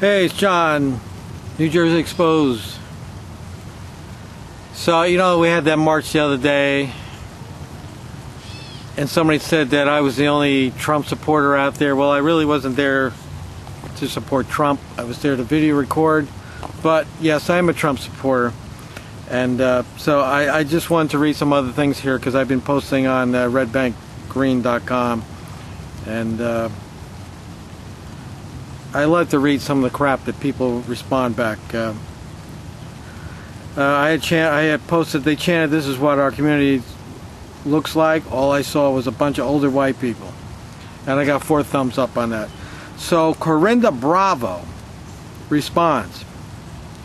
Hey, it's John, New Jersey Exposed. So, we had that march the other day, and somebody said that I was the only Trump supporter out there. Well, I really wasn't there to support Trump. I was there to video record. But, yes, I am a Trump supporter. And so I just wanted to read some other things here because I've been posting on redbankgreen.com. And I like to read some of the crap that people respond back. I had posted, they chanted, "This is what our community looks like." All I saw was a bunch of older white people. And I got 4 thumbs up on that. So Corinda Bravo responds,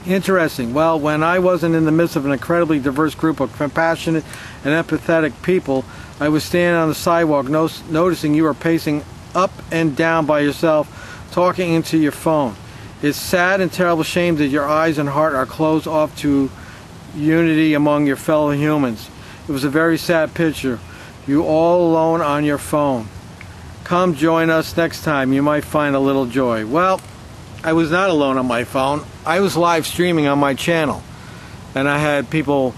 "Interesting. Well, when I wasn't in the midst of an incredibly diverse group of compassionate and empathetic people, I was standing on the sidewalk noticing you were pacing up and down by yourself, talking into your phone. It's sad and terrible shame that your eyes and heart are closed off to unity among your fellow humans. It was a very sad picture. You all alone on your phone. Come join us next time. You might find a little joy." Well, I was not alone on my phone. I was live streaming on my channel, and I had people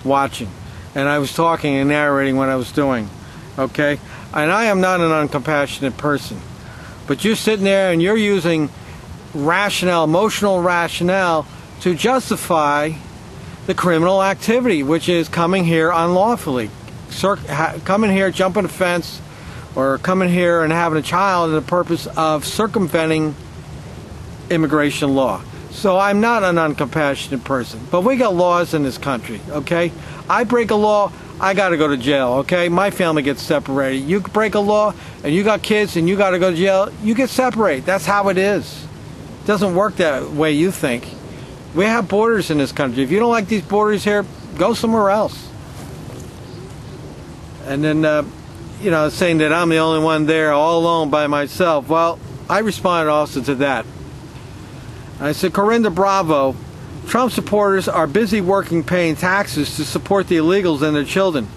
watching, and I was talking and narrating what I was doing. Okay? And I am not an uncompassionate person. But you're sitting there and you're using rationale, emotional rationale, to justify the criminal activity, which is coming here unlawfully. Coming here, jumping a fence, or coming here and having a child in the purpose of circumventing immigration law. So I'm not an uncompassionate person. But we got laws in this country, okay? I break a law, I got to go to jail, okay? My family gets separated. You break a law and you got kids and you got to go to jail, you get separated. That's how it is. It doesn't work that way you think. We have borders in this country. If you don't like these borders here, go somewhere else. And then, saying that I'm the only one there all alone by myself. Well, I responded also to that. I said, "Corinda Bravo, Trump supporters are busy working paying taxes to support the illegals and their children.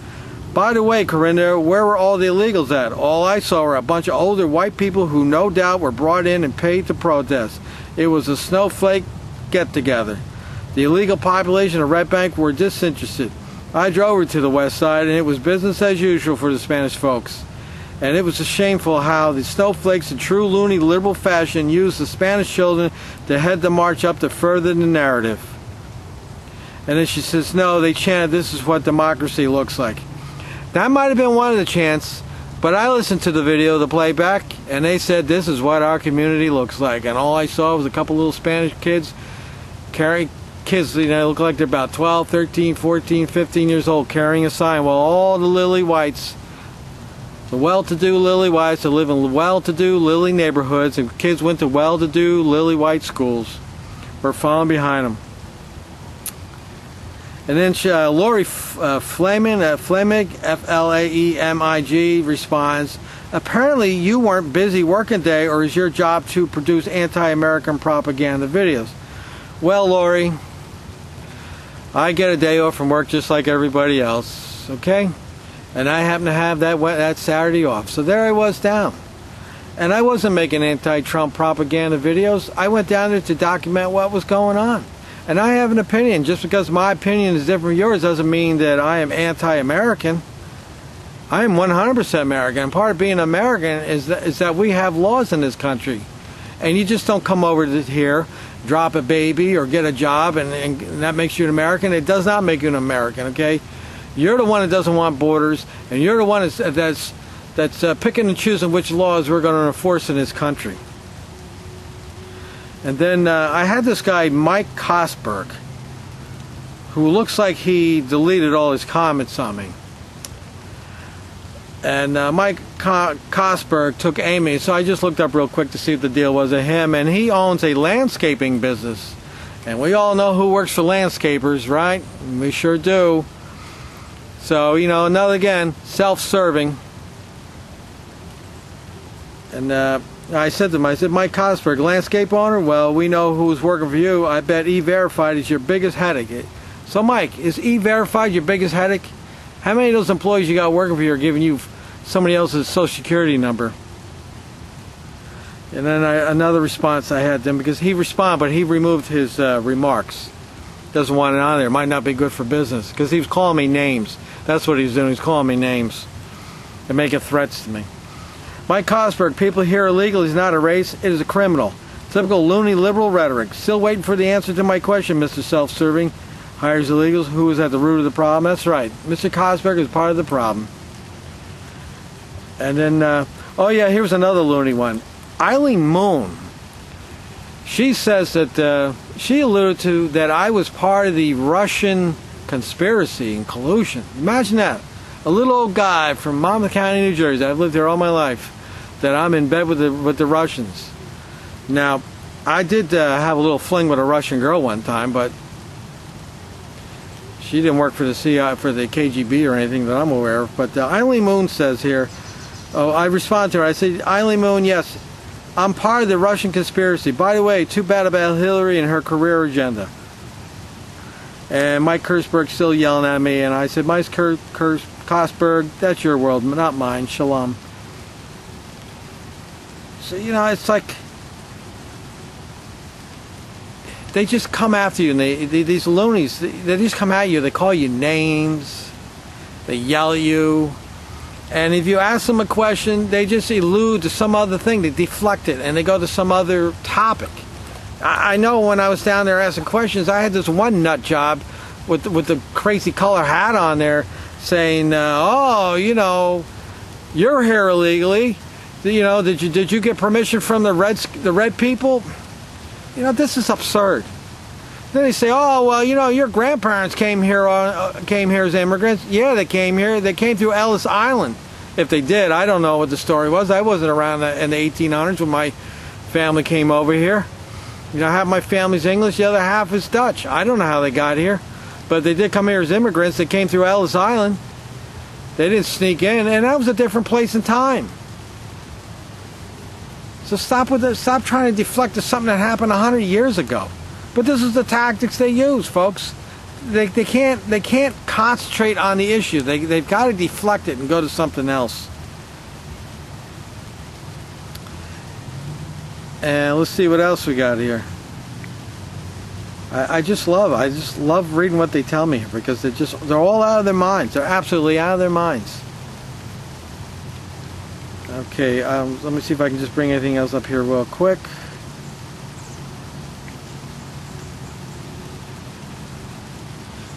By the way, Corinda, where were all the illegals at? All I saw were a bunch of older white people who no doubt were brought in and paid to protest. It was a snowflake get-together. The illegal population of Red Bank were disinterested. I drove over to the west side and it was business as usual for the Spanish folks. And it was shameful how the snowflakes in true loony liberal fashion used the Spanish children to head the march up to further the narrative." And then she says, "No, they chanted, 'This is what democracy looks like.'" That might have been one of the chants, but I listened to the video, the playback, and they said, "This is what our community looks like." And all I saw was a couple little Spanish kids carrying, look like they're about 12, 13, 14, 15 years old, carrying a sign, while all the lily whites, the well-to-do lily whites that live in well-to-do lily neighborhoods, and kids went to well-to-do lily white schools, were following behind them. And then Lori Fleming, Flemig, responds, "Apparently you weren't busy working today, or is your job to produce anti-American propaganda videos?" Well, Lori, I get a day off from work just like everybody else, okay? And I happen to have that Saturday off. So there I was down. And I wasn't making anti-Trump propaganda videos. I went down there to document what was going on. And I have an opinion. Just because my opinion is different from yours doesn't mean that I am anti-American. I am 100% American. And part of being American is that we have laws in this country. And you just don't come over to here, drop a baby, or get a job, and that makes you an American. It does not make you an American, okay? You're the one that doesn't want borders, and you're the one that's picking and choosing which laws we're going to enforce in this country. And then I had this guy, Mike Kosberg, who looks like he deleted all his comments on me. And Mike Kosberg took aim at me, so I just looked up real quick to see if the deal was at him. And he owns a landscaping business. And we all know who works for landscapers, right? We sure do. So, another, again, self-serving. And I said to him, "Mike Kosberg, landscape owner? Well, we know who's working for you. I bet E-Verified is your biggest headache." So, Mike, is E-Verified your biggest headache? How many of those employees you got working for you are giving you somebody else's social security number? And then another response I had to him, because he responded, but he removed his remarks. Doesn't want it on there. Might not be good for business, because he was calling me names. That's what he was doing. He was calling me names and making threats to me. Mike Cosberg, people here illegal is not a race, it is a criminal. Typical loony liberal rhetoric. Still waiting for the answer to my question, Mr. Self-Serving. Hires illegals. Who is at the root of the problem? That's right. Mr. Cosberg is part of the problem. And then, oh yeah, here's another loony one. Eileen Moon. She says that she alluded to that I was part of the Russian conspiracy and collusion. Imagine that. A little old guy from Monmouth County, New Jersey. I've lived there all my life. That I'm in bed with the Russians. Now, I did have a little fling with a Russian girl one time, but she didn't work for the for the KGB or anything that I'm aware of. But Eileen Moon says here, oh, I respond to her. I say, Eileen Moon, yes, I'm part of the Russian conspiracy. By the way, too bad about Hillary and her career agenda. And Mike Cosberg still yelling at me, and I said, Mike Cosberg, that's your world, not mine. Shalom. So, you know, it's like they just come after you, and these loonies, they just come at you. They call you names. They yell at you. And if you ask them a question, they just allude to some other thing. They deflect it, and they go to some other topic. I know when I was down there asking questions, I had this one nut job with the crazy color hat on there saying, oh, you know, you're here illegally. You know, did you get permission from the red people? You know, this is absurd. Then they say, oh, well, you know, your grandparents came here as immigrants. Yeah, they came here. They came through Ellis Island. If they did, I don't know what the story was. I wasn't around in the 1800s when my family came over here. You know, half my family's English, the other half is Dutch. I don't know how they got here, but they did come here as immigrants. They came through Ellis Island. They didn't sneak in, and that was a different place and time. So stop with it. Stop trying to deflect to something that happened 100 years ago. But this is the tactics they use, folks. They can't concentrate on the issue. They've got to deflect it and go to something else. And let's see what else we got here. I just love reading what they tell me, because they're all out of their minds. They're absolutely out of their minds. Okay, let me see if I can just bring anything else up here real quick.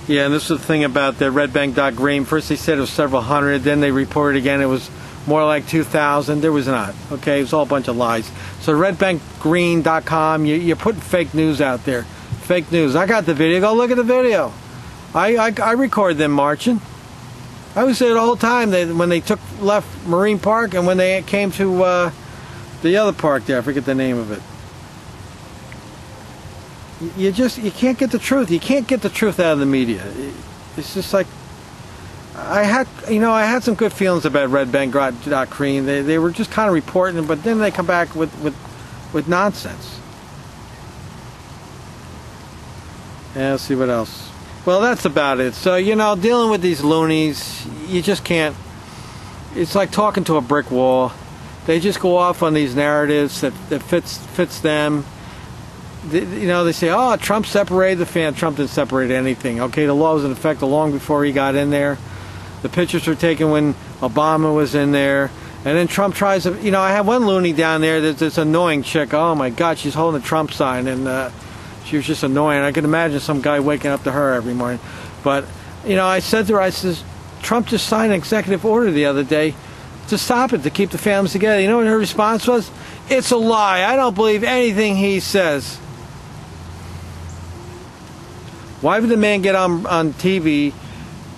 Yeah, and this is the thing about the redbank.green. First they said it was several hundred, then they reported again it was more like 2,000. There was not. Okay, it was all a bunch of lies. So redbankgreen.com, you're putting fake news out there. Fake news. I got the video. Go look at the video. I record them marching. I was there the whole time when they left Marine Park and when they came to the other park there. I forget the name of it. You can't get the truth. You can't get the truth out of the media. It's just like I had some good feelings about redbank.green. They were just kind of reporting, but then they come back with nonsense. Yeah, let's see what else. Well, that's about it. So, you know, dealing with these loonies, you just can't. It's like talking to a brick wall. They just go off on these narratives that fits them. You know, they say, oh, Trump separated the fan. Trump didn't separate anything. Okay, the law was in effect long before he got in there. The pictures were taken when Obama was in there. And then Trump tries to, you know, I have one loony down there that's this annoying chick. Oh, my God, she's holding the Trump sign. And she was just annoying. I can imagine some guy waking up to her every morning. But, you know, I said to her, I says, Trump just signed an executive order the other day to stop it, to keep the families together. You know what her response was? It's a lie. I don't believe anything he says. Why would the man get on TV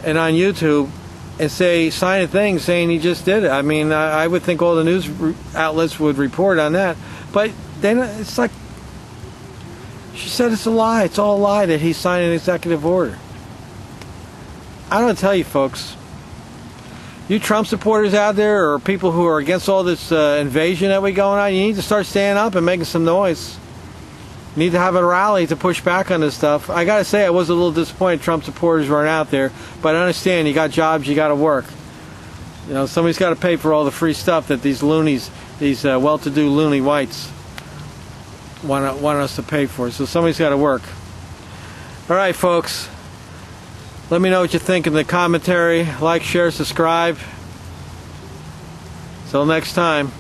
and on YouTube and sign a thing saying he just did it? I mean, I would think all the news outlets would report on that. But then it's like, she said it's a lie. It's all a lie that he signed an executive order. I don't tell you, folks. You Trump supporters out there, or people who are against all this invasion that we going on, you need to start standing up and making some noise. You need to have a rally to push back on this stuff. I got to say, I was a little disappointed Trump supporters weren't out there. But I understand, you got jobs, you got to work. You know, somebody's got to pay for all the free stuff that these loonies these well-to-do loony whites want us to pay for. So somebody's got to work. All right, folks. Let me know what you think in the commentary. Like, share, subscribe. Till next time.